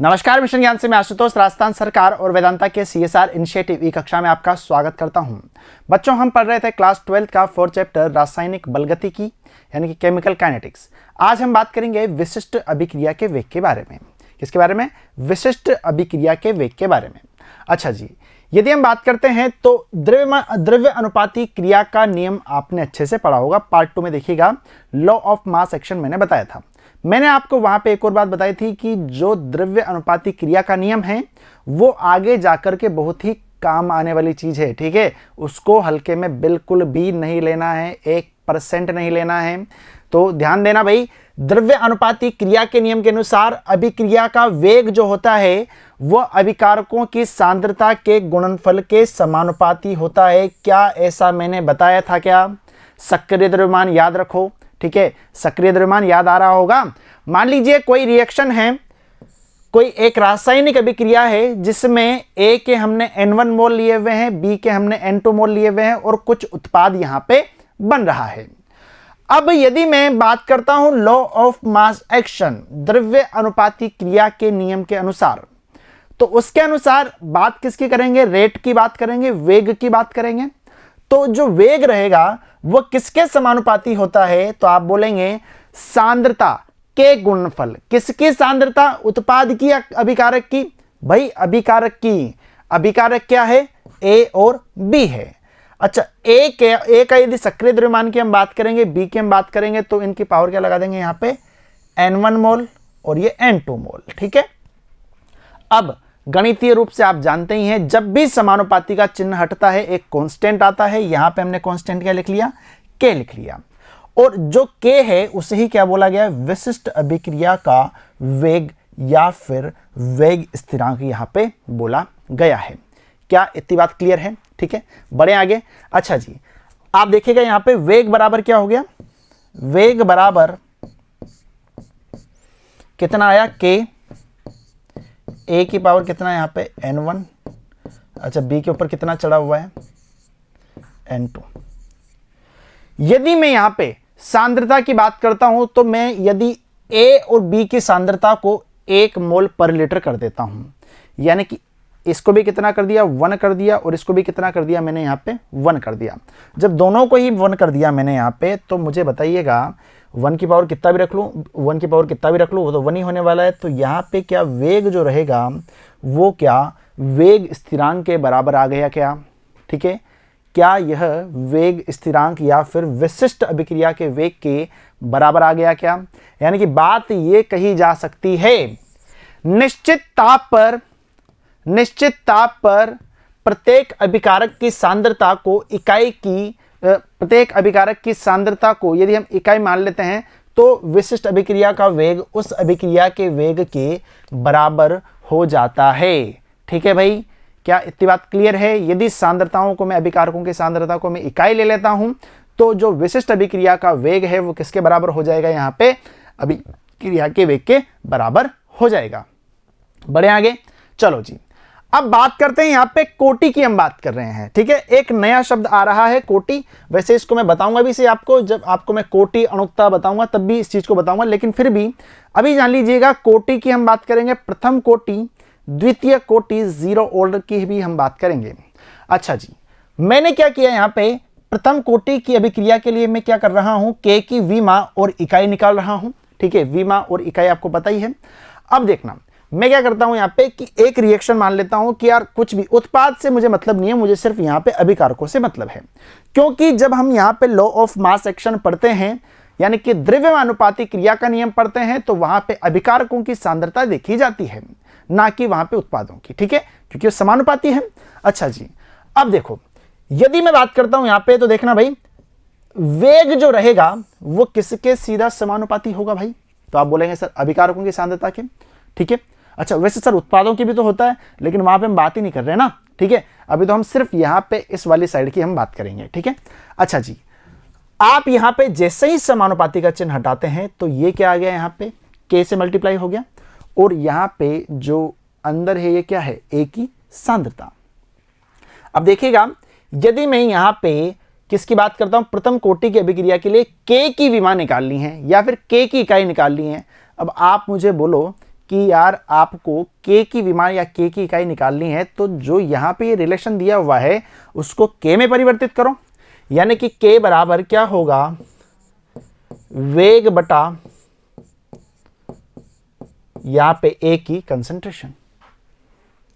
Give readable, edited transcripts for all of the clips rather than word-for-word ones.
नमस्कार, मिशन ज्ञान से मैं आशुतोष राजस्थान सरकार और वेदांता के CSR इनिशिएटिव ई कक्षा में आपका स्वागत करता हूं। बच्चों, हम पढ़ रहे थे क्लास 12 का 4th चैप्टर रासायनिक बलगतिकी यानी कि केमिकल काइनेटिक्स। आज हम बात करेंगे विशिष्ट अभिक्रिया के वेग के बारे में। किसके बारे में? विशिष्ट अभिक्रिया के वेग के बारे में। अच्छा जी, यदि हम बात करते हैं तो द्रव्य अनुपाती क्रिया का नियम आपने अच्छे से पढ़ा होगा। पार्ट 2 में देखिएगा, लॉ ऑफ मास एक्शन मैंने बताया था। मैंने आपको वहां पे एक और बात बताई थी कि जो द्रव्य अनुपाती क्रिया का नियम है वो आगे जाकर के बहुत ही काम आने वाली चीज है। ठीक है, उसको हल्के में बिल्कुल भी नहीं लेना है, 1% नहीं लेना है। तो ध्यान देना भाई, द्रव्य अनुपाती क्रिया के नियम के अनुसार अभिक्रिया का वेग जो होता है वह अभिकारकों की सांद्रता के गुणनफल के समानुपाती होता है। क्या ऐसा मैंने बताया था क्या? सक्रिय द्रव्यमान याद रखो। ठीक है, सक्रिय द्रव्यमान याद आ रहा होगा। मान लीजिए कोई रिएक्शन है, कोई एक रासायनिक अभिक्रिया है जिसमें A के हमने N1 मोल लिए हुए हैं, B के हमने N2 मोल लिए हुए हैं और कुछ उत्पाद यहां पे बन रहा है। अब यदि मैं बात करता हूं लॉ ऑफ मास एक्शन, द्रव्य अनुपाती क्रिया के नियम के अनुसार, तो उसके अनुसार बात किसकी करेंगे? रेट की बात करेंगे, वेग की बात करेंगे। तो जो वेग रहेगा वो किसके समानुपाती होता है? तो आप बोलेंगे सांद्रता के गुणनफल। किसकी सांद्रता? उत्पाद की या अभिकारक की? भाई अभिकारक की। अभिकारक क्या है? A और B है। अच्छा, A का यदि सक्रिय द्रव्यमान की हम बात करेंगे, B की हम बात करेंगे, तो इनकी पावर क्या लगा देंगे यहां पे? N1 मोल और ये N2 मोल। ठीक है, अब गणितीय रूप से आप जानते ही हैं, जब भी समानुपाती का चिन्ह हटता है एक कांस्टेंट आता है। यहां पे हमने कांस्टेंट क्या लिख लिया? K लिख लिया। और जो K है उसे ही क्या बोला गया? विशिष्ट अभिक्रिया का वेग या फिर वेग स्थिरांक यहां पे बोला गया है। क्या इतनी बात क्लियर है? ठीक है, बढ़े आगे। अच्छा जी, आप देखिएगा यहां पे वेग बराबर क्या हो गया? वेग बराबर कितना आया? K। A की पावर कितना है यहां पे? N1। अच्छा, B के ऊपर कितना चढ़ा हुआ है? N2। यदि मैं यहां पे सांद्रता की बात करता हूं तो मैं यदि A और B की सांद्रता को 1 मोल पर लीटर कर देता हूं, यानी कि इसको भी कितना कर दिया? 1 कर दिया, और इसको भी कितना कर दिया मैंने यहां पे? 1 कर दिया। जब दोनों को ही 1 कर दिया मैंने यहां पे, तो मुझे बताइएगा 1 की पावर कितना भी रख लूं, 1 की पावर कितना भी रख लूं, वो तो 1 ही होने वाला है। तो यहां पे क्या वेग जो रहेगा वो क्या वेग स्थिरांक के बराबर आ गया क्या? ठीक है, क्या यह वेग स्थिरांक या फिर विशिष्ट अभिक्रिया के वेग के बराबर आ गया क्या? यानी कि बात ये कही जा सकती है, निश्चित ताप पर प्रत्येक अभिकारक की सांद्रता को प्रत्येक अभिकारक की सांद्रता को यदि हम इकाई मान लेते हैं तो विशिष्ट अभिक्रिया का वेग उस अभिक्रिया के वेग के बराबर हो जाता है। ठीक है भाई, क्या इतनी बात क्लियर है? यदि सांद्रताओं को मैं, अभिकारकों की सांद्रता को मैं इकाई ले लेता हूं तो जो विशिष्ट अभिक्रिया का वेग है वो किसके बराबर हो जाएगा? यहां पे अभिक्रिया के वेग के बराबर हो जाएगा। बढ़े आगे, चलो जी, अब बात करते हैं यहां पे कोटि की हम बात कर रहे हैं। ठीक है, एक नया शब्द आ रहा है कोटि। वैसे इसको मैं बताऊंगा भी इसे आपको, जब आपको मैं कोटि अणुकता बताऊंगा तब भी इस चीज को बताऊंगा, लेकिन फिर भी अभी जान लीजिएगा कोटि की हम बात करेंगे, प्रथम कोटि, द्वितीय कोटि, जीरो ऑर्डर की भी हम बात करेंगे। अच्छा जी, मैंने क्या किया यहां पे? प्रथम कोटि की अभिक्रिया के लिए मैं क्या कर रहा हूं? K की विमा और इकाई निकाल रहा हूं। ठीक है, विमा और इकाई आपको पता ही है। अब देखना, मैं क्या करता हूं यहां पे कि एक रिएक्शन मान लेता हूं कि यार कुछ भी उत्पाद से मुझे मतलब नहीं है, मुझे सिर्फ यहां पे अभिकारकों से मतलब है। क्योंकि जब हम यहां पे लॉ ऑफ मास एक्शन पढ़ते हैं, यानी कि द्रव्यमानुपाती क्रिया का नियम पढ़ते हैं, तो वहां पे अभिकारकों की सांद्रता देखी जाती है, ना कि वहां पे उत्पादों की। ठीक है, क्योंकि वो समानुपाती है। अच्छा जी, अब देखो, यदि मैं बात करता हूं यहां पे, तो देखना भाई, वेग जो रहेगा वो किसके सीधा समानुपाती होगा भाई? तो आप बोलेंगे सर अभिकारकों की सांद्रता के। ठीक है, अच्छा वैसे सर उत्पादों की भी तो होता है, लेकिन वहां पे हम बात ही नहीं कर रहे ना। ठीक है, अभी तो हम सिर्फ यहां पे इस वाली साइड की हम बात करेंगे। ठीक है, अच्छा जी, आप यहां पे जैसे ही समानुपाती का चिन्ह हटाते हैं तो ये क्या आ गया? यहां पे K से मल्टीप्लाई हो गया, और यहां पे जो अंदर है ये क्या है? A की सांद्रता। अब देखिएगा, यदि मैं यहां पे किसकी बात करता हूं? प्रथम कोटि की अभिक्रिया के लिए K की विमा निकालनी है या फिर K की इकाई निकालनी है। अब आप मुझे बोलो कि यार आपको k की विमा या k की इकाई निकालनी है, तो जो यहाँ पे ये रिलेशन दिया हुआ है उसको k में परिवर्तित करो, यानी कि k बराबर क्या होगा, वेग बटा यहाँ पे a की कंसंट्रेशन।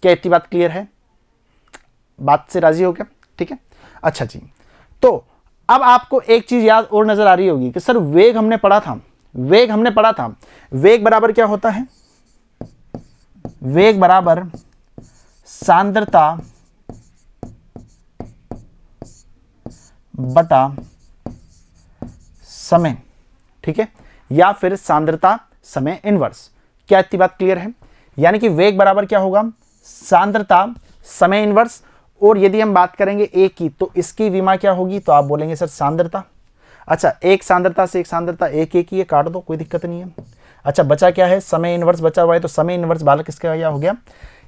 क्या इतनी बात क्लियर है? बात से राजी हो गया? ठीक है, अच्छा जी। तो अब आपको एक चीज याद और नजर आ रही होगी कि सर वेग हमने पढ़ा था, वेग बराबर क्या होता है, वेग बराबर सांद्रता बटा समय, ठीक है, या फिर सांद्रता समय इनवर्स। क्या इतनी बात क्लियर है? यानी कि वेग बराबर क्या होगा, सांद्रता समय इनवर्स, और यदि हम बात करेंगे ए की तो इसकी विमा क्या होगी, तो आप बोलेंगे सर सांद्रता। अच्छा, एक सांद्रता से एक सांद्रता एक ही है, काट दो, कोई दिक्कत नहीं है। अच्छा, बचा क्या है, समय इनवर्स बचा हुआ है, तो समय इनवर्स बालक किसका क्या हो गया,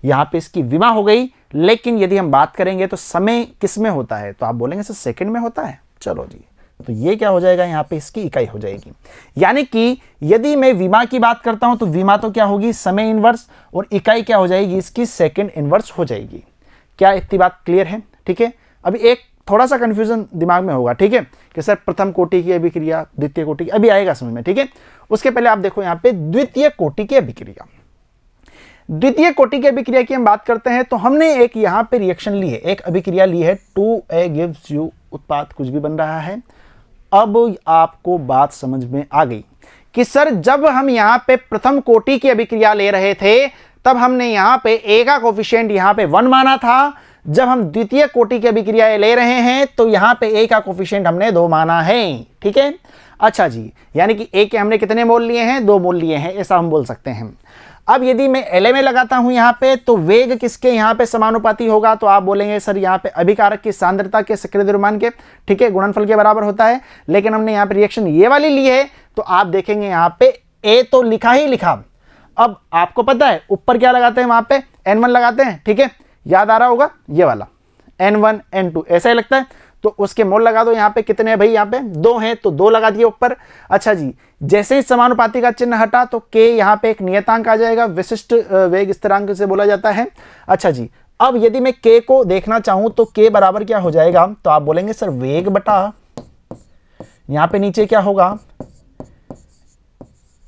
यहाँ पे इसकी विमा हो गई। लेकिन यदि हम बात करेंगे तो समय किस में होता है, तो आप बोलेंगे सर सेकंड में होता है। चलो जी, तो ये क्या हो जाएगा, यहाँ पे इसकी इकाई हो जाएगी। यानी कि यदि मैं विमा की बात करता हूं तो विमा तो क्या होगी, समय इनवर्स, और इकाई क्या हो जाएगी, इसकी सेकंड इनवर्स हो जाएगी। क्या इतनी बात क्लियर है? ठीक है, अभी एक थोड़ा सा कंफ्यूजन दिमाग में होगा, ठीक है, कि सर प्रथम कोटि की अभिक्रिया, द्वितीय कोटि की, अभी आएगा समझ में, ठीक है। उसके पहले आप देखो यहाँ पे द्वितीय कोटि की अभिक्रिया। द्वितीय कोटि की अभिक्रिया की हम बात करते हैं तो हमने एक यहाँ पे रिएक्शन ली है, एक अभिक्रिया ली है, 2A gives you, उत्पाद कुछ भी बन रहा है। अब आपको बात समझ में आ गई कि सर जब हम यहाँ पे प्रथम कोटि की अभिक्रिया ले रहे थे तब हमने यहाँ पे A का कोफिशिएंट यहाँ पे 1 माना था। जब हम द्वितीय कोटि की अभिक्रिया ले रहे हैं तो यहाँ पे A का कोफिशिएंट हमने 2 माना है, ठीक है। अच्छा जी, यानी कि A के हमने कितने मोल लिए हैं, 2 मोल लिए हैं, ऐसा हम बोल सकते हैं। अब यदि मैं LA में लगाता हूं यहाँ पे तो वेग किसके यहाँ पे समानुपाती होगा, तो आप बोलेंगे सर यहाँ पे अभिकारक की सांद्रता के सक्रिय द्रव्यमान के, ठीक है, गुणनफल के बराबर होता है। लेकिन हमने यहाँ पे रिएक्शन ये वाली ली है तो आप देखेंगे यहाँ पे A तो लिखा ही लिखा। अब आपको पता है ऊपर क्या लगाते हैं, वहां पे N1 लगाते हैं, ठीक है, याद आ रहा होगा ये वाला N1 N2 ऐसा ही लगता है। तो उसके मोल लगा दो, यहाँ पे कितने हैं भाई, यहाँ पे 2 हैं तो 2 लगा दिए ऊपर। अच्छा जी, जैसे ही समानुपाती का चिन्ह हटा तो k यहाँ पे एक नियतांक आ जाएगा, विशिष्ट वेग स्थिरांक से बोला जाता है। अच्छा जी, अब यदि मैं k को देखना चाहूं तो k बराबर क्या हो जाएगा, तो आप बोलेंगे सर वेग बटा यहाँ पे नीचे क्या होगा,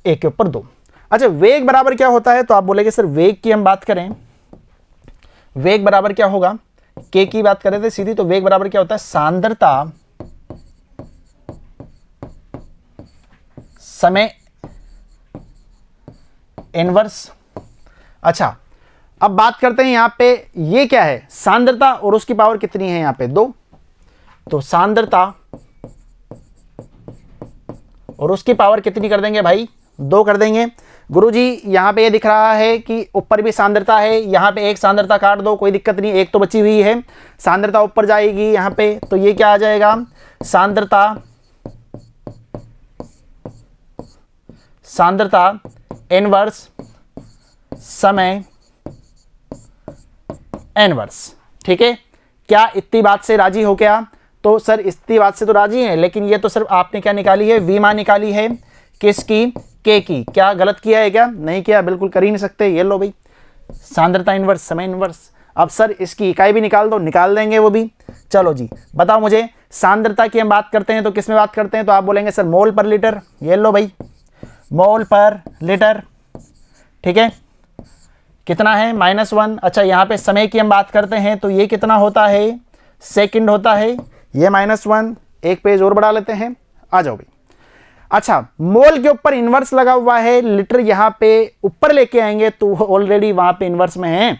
a के ऊपर 2। अच्छा, वेग बराबर क्या होता है, तो आप बोलेंगे सर वेग की हम बात करें, वेग बराबर क्या होगा, k की बात करें थे सीधी, तो वेग बराबर क्या होता है, सांद्रता समय इनवर्स। अच्छा, अब बात करते हैं यहाँ पे ये क्या है, सांद्रता, और उसकी पावर कितनी है यहाँ पे 2, तो सांद्रता और उसकी पावर कितनी कर देंगे भाई, 2 कर देंगे। गुरुजी यहाँ पे ये दिख रहा है कि ऊपर भी सांद्रता है, यहाँ पे एक सांद्रता काट दो, कोई दिक्कत नहीं, एक तो बची हुई है, सांद्रता ऊपर जाएगी यहाँ पे, तो ये क्या आ जाएगा, सांद्रता इनवर्स समय इनवर्स, ठीक है। क्या इतनी बात से राजी हो क्या, तो सर इतनी बात से तो राजी है, लेकिन ये तो सिर्फ आपने क्या निकाली है, विमा निकाली है, किसकी, के की। क्या गलत किया है क्या, नहीं किया, बिल्कुल कर ही नहीं सकते। ये लो भाई, सांद्रता इनवर्स समय इनवर्स। अब सर इसकी इकाई भी निकाल दो, निकाल देंगे वो भी। चलो जी, बताओ मुझे, सांद्रता की हम बात करते हैं तो किस में बात करते हैं, तो आप बोलेंगे सर मोल पर लीटर। ये लो भाई, मोल पर लीटर, ठीक है, कितना है, -1। अच्छा, यहाँ पे समय की हम बात करते हैं तो ये कितना होता है, सेकंड होता है, ये -1। एक पेज और बढ़ा लेते हैं, आ जाओ भाई। अच्छा, मोल के ऊपर इनवर्स लगा हुआ है, लीटर यहाँ पे ऊपर लेके आएंगे तो ऑलरेडी वहां पे इनवर्स में है,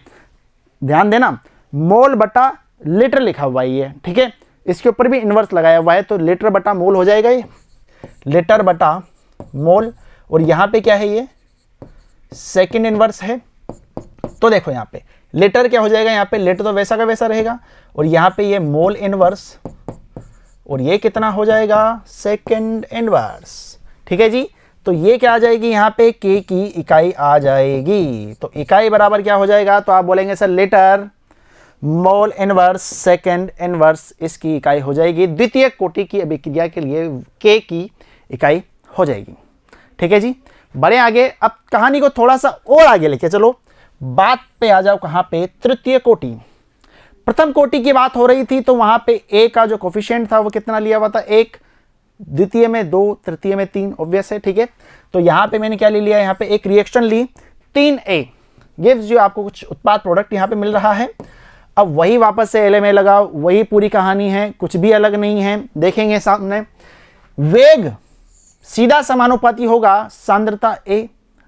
ध्यान देना, मोल बटा लीटर लिखा हुआ है ये, ठीक है, इसके ऊपर भी इनवर्स लगाया हुआ है तो लीटर बटा मोल हो जाएगा ये, लीटर बटा मोल। और यहाँ पे क्या है, ये सेकंड इनवर्स है। तो देखो यहाँ पे लीटर क्या हो जाएगा, यहाँ पे लीटर तो वैसा का वैसा रहेगा, और यहाँ पे ये मोल इनवर्स, और ये कितना हो जाएगा, सेकंड इनवर्स, ठीक है जी। तो ये क्या आ जाएगी, यहाँ पे k की इकाई आ जाएगी। तो इकाई बराबर क्या हो जाएगा, तो आप बोलेंगे sir litre mole inverse second inverse, इसकी इकाई हो जाएगी। द्वितीय कोटि की अभिक्रिया के लिए k की इकाई हो जाएगी, ठीक है जी। बढ़े आगे। अब कहानी को थोड़ा सा और आगे लेके चलो, बात पे आ जाओ कहां पे, तृतीय कोटि। प्रथम कोटि की बात हो रही थी तो वहां पे ए का जो कोफिशिएंट था वो कितना लिया हुआ था, 1, द्वितीय में 2, तृतीय में 3, ऑब्वियस है, ठीक है। तो यहां पे मैंने क्या ले लिया, यहां पे एक रिएक्शन ली, 3A गिव्स जो आपको कुछ उत्पाद प्रोडक्ट यहां पे मिल रहा है। अब वही वापस से LMA लगाओ, वही पूरी कहानी है, कुछ भी अलग नहीं है। देखेंगे सामने वेग सीधा समानुपाती होगा सांद्रता A,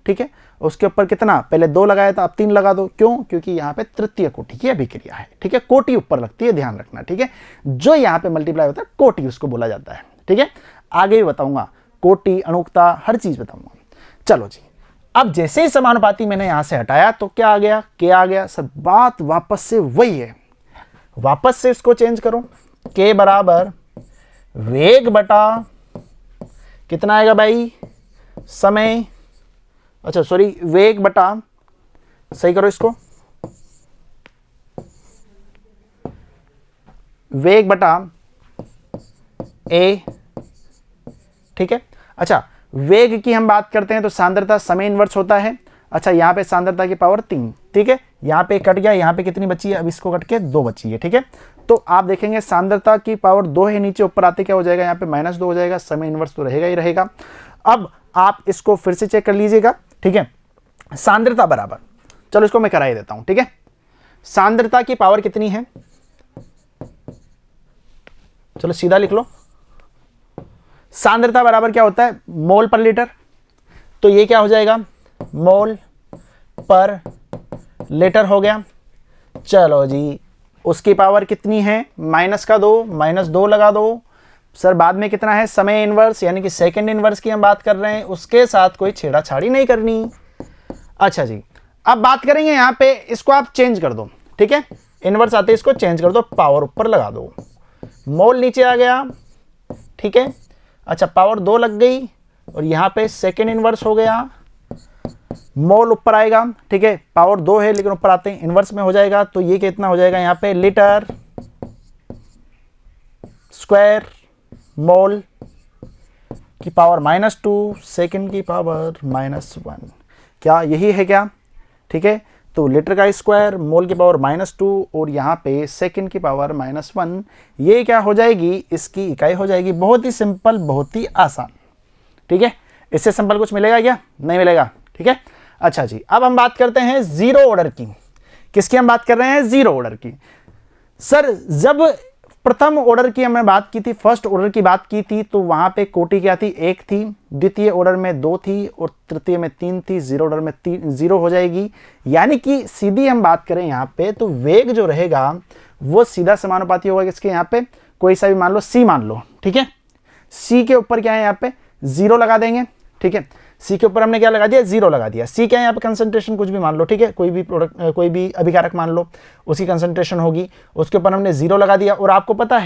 ठीक है। उसके ऊपर कितना, पहले 2 लगाया था, अब 3 लगा दो, क्यों, क्योंकि यहाँ पे तृतीय कोटि की अभिक्रिया है, ठीक है। कोटि ऊपर लगती है, ध्यान रखना, ठीक है। जो यहाँ पे मल्टीप्लाई होता है कोटि उसको बोला जाता है, ठीक है। आगे भी बताऊंगा, कोटि, अणुकता, हर चीज बताऊंगा। चलो जी, अब जैसे ही समानुपाती मैंने यहां से हटाया तो क्या आ गया, K आ गया। सब बात वापस से वही है, वापस से इसको चेंज करो, K बराबर वेग बटा कितना आएगा भाई, समय, अच्छा सॉरी, वेग बटा, सही करो इसको, वेग बटा A, ठीक है। अच्छा, वेग की हम बात करते हैं तो सांद्रता समय इनवर्स होता है। अच्छा, यहाँ पे सांद्रता की पावर 3, ठीक है। यहाँ पे कट गया, यहाँ पे कितनी बची है, अब इसको कट के 2 बची है, ठीक है। तो आप देखेंगे सांद्रता की पावर 2 है, नीचे ऊपर आते क्या हो जाएगा, यहाँ पे -2 हो जाएगा, समय इनवर्स तो रहेगा ही रहेगा। अब आप इसको फिर से चेक कर लीजिएगा, ठीक है। सांद्रता बराबर, चलो इसको मैं करा ही देता हूं, ठीक है। सांद्रता की पावर कितनी है, चलो सीधा लिख लो, सांद्रता बराबर क्या होता है, मोल पर लीटर। तो ये क्या हो जाएगा, मोल पर लीटर हो गया। चलो जी, उसकी पावर कितनी है, -2 लगा दो। सर बाद में कितना है, समय इनवर्स यानी कि सेकंड इनवर्स की हम बात कर रहे हैं, उसके साथ कोई छेड़ाछाड़ी नहीं करनी। अच्छा जी, अब बात करेंगे यहाँ पे, इसको आप चेंज कर दो, ठीक है। इनवर्स आते इसको चेंज कर दो, पावर ऊपर लगा दो, मोल नीचे आ गया, ठीक है। अच्छा, पावर 2 लग गई और यहाँ पे सेकेंड इनवर्स हो गया, मोल ऊपर आएगा, ठीक है। पावर 2 है लेकिन ऊपर आते हैं इनवर्स में हो जाएगा, तो ये कितना हो जाएगा यहाँ पे, लीटर स्क्वायर मोल की पावर -2, सेकेंड की पावर -1, क्या यही है क्या, ठीक है। तो लीटर का स्क्वायर, मोल की पावर -2 और यहाँ पे सेकेंड की पावर -1, ये क्या हो जाएगी, इसकी इकाई हो जाएगी। बहुत ही सिंपल, बहुत ही आसान, ठीक है। इससे सिंपल कुछ मिलेगा क्या, नहीं मिलेगा, ठीक है। अच्छा जी, अब हम बात करते हैं जीरो ऑर्डर की। किसकी हम बात कर रहे हैं, जीरो ऑर्डर की। सर जब प्रथम ऑर्डर की हमने बात की थी, फर्स्ट ऑर्डर की बात की थी, तो वहां पे कोटि क्या थी, 1 थी, द्वितीय ऑर्डर में 2 थी और तृतीय में 3 थी, जीरो ऑर्डर में 0 हो जाएगी। यानी कि सीधी हम बात करें यहाँ पे तो वेग जो रहेगा वो सीधा समानुपाती होगा किसके, यहाँ पे कोई सा भी मान लो, C मान लो, ठीक है। C के ऊपर क्या है, यहाँ पे 0 लगा देंगे, ठीक है। C के ऊपर हमने क्या लगा दिया, 0 लगा दिया। C क्या है यहाँ पे, कंसंट्रेशन कुछ भी मान लो, ठीक है। कोई भी प्रोडक्ट, कोई भी अभिकारक मान लो, उसकी कंसंट्रेशन होगी, उसके ऊपर हमने 0 लगा दिया। और आपको पता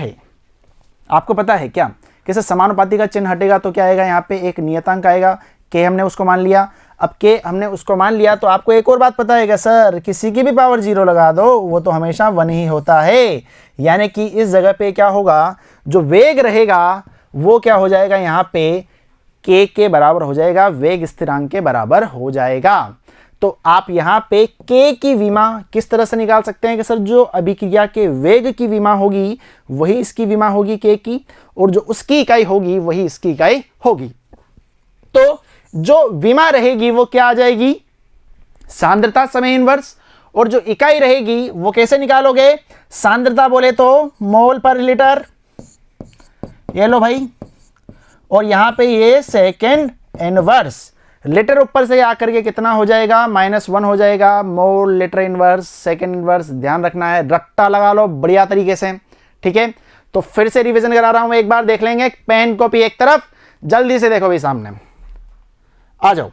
है क्या, कैसे समानुपाती का चिन्ह हटेगा तो क्या आएगा, यहाँ पे एक नियतांक आएगा, K हमने उसको मान लिया। अब K हमने उसको मान लिया तो आपको एक और बात पता है क्या सर, किसी की भी पावर 0 लगा दो वो तो हमेशा 1 ही होता है। यानी कि इस जगह पे क्या होगा, जो वेग रहेगा वो क्या हो जाएगा, यहाँ पे K के बराबर हो जाएगा, वेग स्थिरांक के बराबर हो जाएगा। तो आप यहाँ पे K की विमा किस तरह से निकाल सकते हैं कि सर जो अभिक्रिया के वेग की विमा होगी वही इसकी विमा होगी K की, और जो उसकी इकाई होगी वही इसकी इकाई होगी। तो जो विमा रहेगी वो क्या आ जाएगी, सांद्रता समय इनवर्स, और जो इकाई रहेगी वो कैसे निकालोगे, सांद्रता बोले तो मोल पर लीटर, ये लो भाई, और यहां पे ये सेकेंड इनवर्स, लीटर ऊपर से आकर के कितना हो जाएगा, -1 हो जाएगा, mole litre inverse second inverse. ध्यान रखना है, रट्टा लगा लो बढ़िया तरीके से, ठीक है। तो फिर से रिवीजन करा रहा हूं, एक बार देख लेंगे, पेन कॉपी एक तरफ, जल्दी से देखो भाई सामने आ जाओ।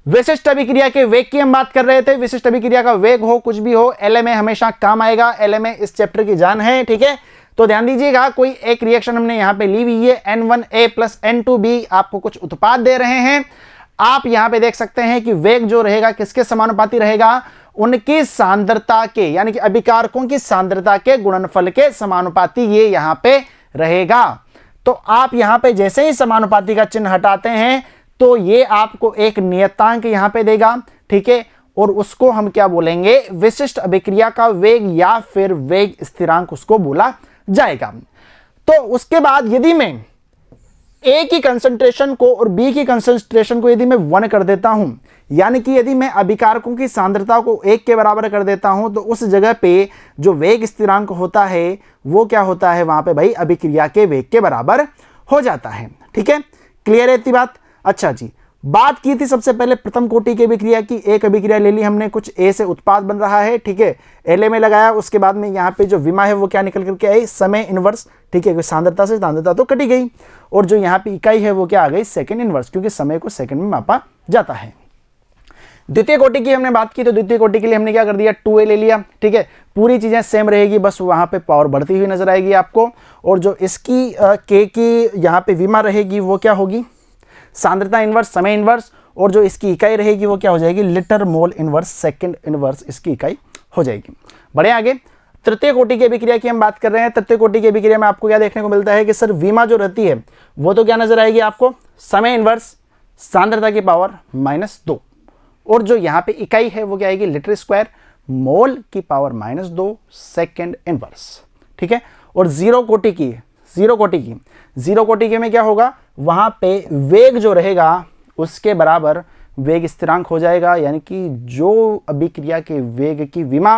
विशिष्ट अभिक्रिया के वेग की हम बात कर रहे थे। विशिष्ट अभिक्रिया का वेग हो कुछ भी हो, LMA हमेशा काम आएगा, LMA इस चैप्टर की जान है, ठीक है। तो ध्यान दीजिएगा, कोई एक रिएक्शन हमने यहां पे ली हुई है, N1A + N2B, आपको कुछ उत्पाद दे रहे हैं। आप यहां पे देख सकते हैं कि वेग जो रहेगा किसके समानुपाती रहेगा, उनकी सांद्रता के, यानी कि अभिकारकों की सांद्रता के गुणनफल के समानुपाती ये यहां पे रहेगा। तो आप यहां पे जैसे ही समानुपाती का चिन्ह हटाते हैं तो ये आपको एक नियतांक यहां पे देगा, ठीक है, और उसको हम क्या बोलेंगे, विशिष्ट अभिक्रिया का वेग या फिर वेग स्थिरांक उसको बोला जाएगा। तो उसके बाद यदि मैं ए की कंसंट्रेशन को और बी की कंसंट्रेशन को यदि मैं 1 कर देता हूं, यानी कि यदि मैं अभिकारकों की सांद्रता को 1 के बराबर कर देता हूं, तो उस जगह पे जो वेग स्थिरांक होता है वो क्या होता है, वहां पे भाई अभिक्रिया के वेग के बराबर हो जाता है। ठीक है, क्लियर है इतनी बात। अच्छा जी, बात की थी सबसे पहले प्रथम कोटि की अभिक्रिया की। एक अभिक्रिया ले ली हमने, कुछ ए से उत्पाद बन रहा है, ठीक है, एलए में लगाया, उसके बाद में यहाँ पे जो विमा है वो क्या निकल करके आई, समय इनवर्स, ठीक है, सांद्रता से सांद्रता तो कटी गई, और जो यहाँ पे इकाई है वो क्या आ गई, सेकंड इनवर्स, क्योंकि समय को सेकंड में मापा जाता है। द्वितीय कोटि की हमने बात की, तो द्वितीय कोटि के लिए हमने क्या कर दिया, 2a ले लिया, ठीक है, पूरी चीजें सेम रहेगी, बस वहां पे पावर बढ़ती हुई नजर आएगी आपको, और जो इसकी के की यहाँ पे विमा रहेगी वो क्या होगी, सांद्रता इनवर्स, समय इनवर्स, और जो इसकी इकाई रहेगी वो क्या हो जाएगी, litre mole inverse, second inverse इसकी इकाई हो जाएगी। बढ़े आगे, तृतीय कोटि की अभिक्रिया की हम बात कर रहे हैं। तृतीय कोटि की अभिक्रिया में आपको क्या देखने को मिलता है कि सर विमा जो रहती है वो तो क्या नजर आएगी आपको, समय इनवर्स, सांद्रता की पावर -2, और जो यहाँ पे इकाई है वो क्या आएगी, लीटर स्क्वायर, मोल की पावर -2, सेकंड इनवर्स। ठीक है, और जीरो कोटि की में क्या होगा, वहां पे वेग जो रहेगा उसके बराबर वेग स्थिरांक हो जाएगा, यानी कि जो अभिक्रिया के वेग की विमा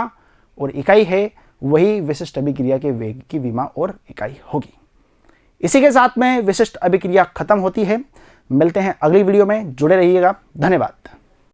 और इकाई है वही विशिष्ट अभिक्रिया के वेग की विमा और इकाई होगी। इसी के साथ में विशिष्ट अभिक्रिया खत्म होती है। मिलते हैं अगली वीडियो में, जुड़े रहिएगा, धन्यवाद।